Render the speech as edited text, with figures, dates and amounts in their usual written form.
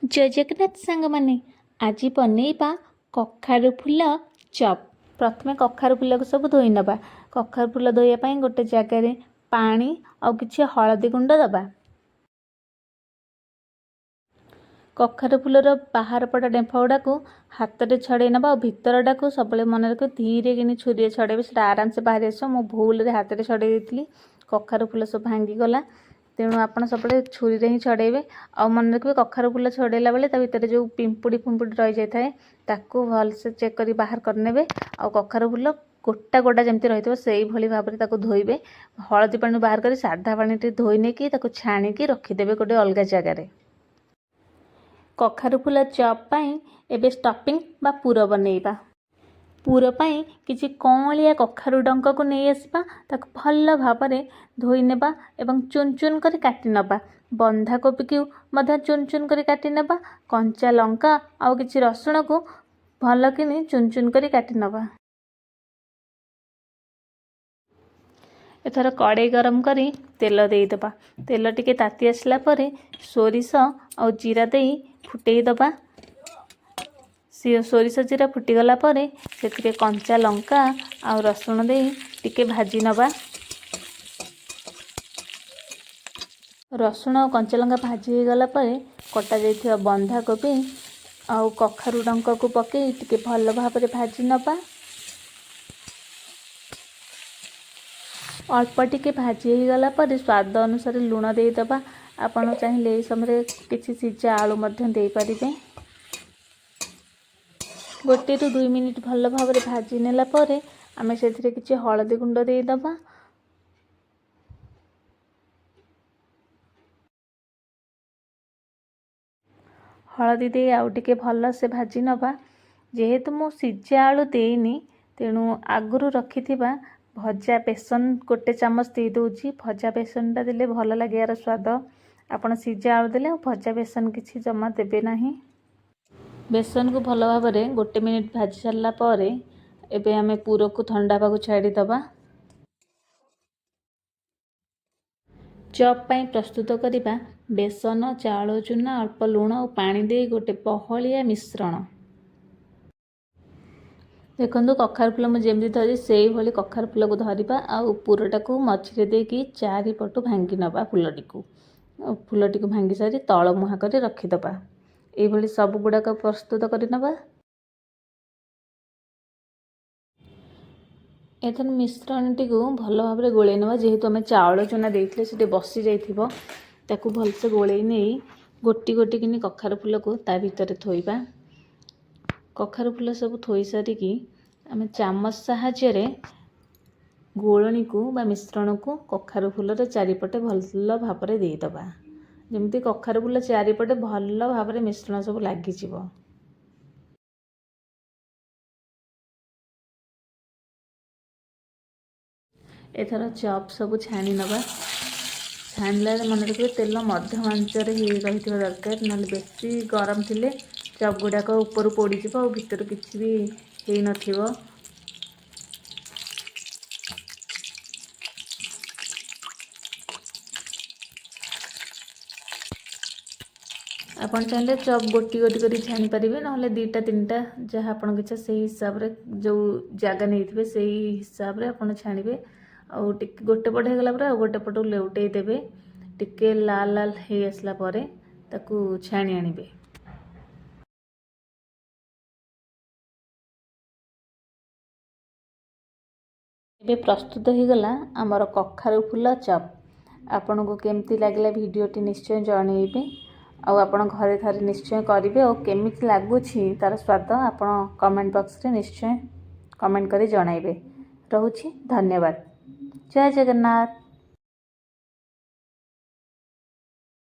जय जगन्नाथ सांग माने आज बनैबा कखारु फूल चप। प्रथमे कखारु फूल को सब धोई नबा। कखारु फूल धोइया गोटे जगार पानी आउ किछि हळदी गुंड दबा। कखारु फूलर बाहर पट डेंफा गुड़ा को हाथ में छड़े नबा और भितरटा को सब मन रख धीरे कि छुरी छड़ेबे से आराम से बाहर आस। मो भूल हाथ में छड़े देती कखारु फूल सब भांगी गला तेणु आपड़ सब छुरी ही छड़ेबे। आ मन रखिए कखारु फूल छड़ेला बेले भितर जो पिंपुड़ी फिंपुड़ी रही जाए ताकू भलसे चेक कर बाहर करने। आ कखारु फूल गोटा गोटा जमी रही से भाव में धोइबे। हलदी पानी बाहर कर साधा पानी धोई नहीं छाणिकी रखिदेवे गोटे अलग जगार। कखारु फूल चप पाई एबे स्टफिंग बा पूर बनैबा। पूर पाई किछि कौलिया कखारु डंक को नहीं आसबा ताकु भल भाव में धोई नेबा एवं चुन चुन कर काटी नबा। बंधा कोबी को मध्य चुन चुन कर काटी नबा। कंचा लंका आउ किछि रसुण को भल कि चुन चुन कर काटी नबा। एथर कड़े गरम करी तेल देदबा। तेल टिके ताती आसला परे सोरिष आ जीरा दे फुटई दबा। सोरिष जीरा फुटीगला परे से कंचा लंका आ रसुण दे टिके भाजी नबा। रसुण और कंचा लंका भाजी हो गला परे कटा जाइथिबा बंधा कोबी आउ कखारु डंक को पकई टिके भल भाव में भाजी नबा। अल्प टिके भाजी हो गला परे स्वाद अनुसार लूण देदबा। आपण चाहिए समय किसी सिझा आलू दे पारिबे। गोटे रु 2 मिनिट भल भाव में भाजी नेला परे आमे सेथिरे किछि हळदी गुंड देदबा। हळदी दे आउ टिके भल से भाजी नबा। जेहेतु मु सिझा आलू देनी तेणु आगुरु रखिथिबा भजा बेसन गोटे चामच दे दूची। भजा बेसनटा देले भल लगे यार स्वाद। आपण सिझा आलू देले भजा बेसन किछि जमा देबे नाही। बेसन को भल भाव में 1 मिनिट भाजी सारा पर एबे आमे पूर को ठंडा पाकु छाड़ी दबा। चप पाई प्रस्तुत करिबा बेसन चाउल चूना अल्प लूण और पानी दे गोटे बहलिया मिश्रण। देखो कखारु फूल मुझे जमी धरी से भाई कखारु फूल को धरवा आउ पूरटा को मझे देकी चारिपटू भांगी नवा। फूलटी को भांगी सारी तल मुहां कर रखिदबा। ये सब गुड़ाक प्रस्तुत करनवा। एथन मिश्रण टी को भल भाव में गोले नवा। जेहेतु आम चाउल चूना देते से बसी जाइथिबो ताकू भलसे गोले नहीं गोटी गोटी किनी कखारु फूल को ता भीतर थोइबा। कखारु फूल सब थोई सारिकी आम चामच साहाय्य गोलनी को बा मिश्रण को कखारु फूलर चारिपटे भल भाव में देदबा। जमती कखारु फूल चारिपटे भल भाव में मिश्रण सब लगिजिवो। एथर चप सब छाणी नवा। छाणिला मन रखिए तेल मध्यम आंच रही दरकार ना बेसी गरम थिले चप गुड़ाक ऊपर पोड़ीज और भीतर किसी भी हो नथिबो। आपन चाहिए चप गोटी गोटी कर छाणी पारिबे ना 2टा 3टा जहाँ आपन इच्छा से हिसाब रे जो जगह नहीं थे से हिसाब रे आपन छाणीबे। आउ टिके गोटे पट हो गला पर आ गोटे पटू लेउटेई देबे। टिके लाल लाल हे आसला परे ताकू छाणी आनिबे। एबे प्रस्तुत हो गला आमर कखारु फूल चप। आपन को केमती लागला वीडियोटी निश्चय जनइबे। आउ आपण घरे थरे निश्चय करेंगे और केमिति लगुछि तार स्वाद आपण कमेंट बॉक्स रे निश्चय कमेंट करी जणाइबे। रहुछि धन्यवाद। जय जगन्नाथ।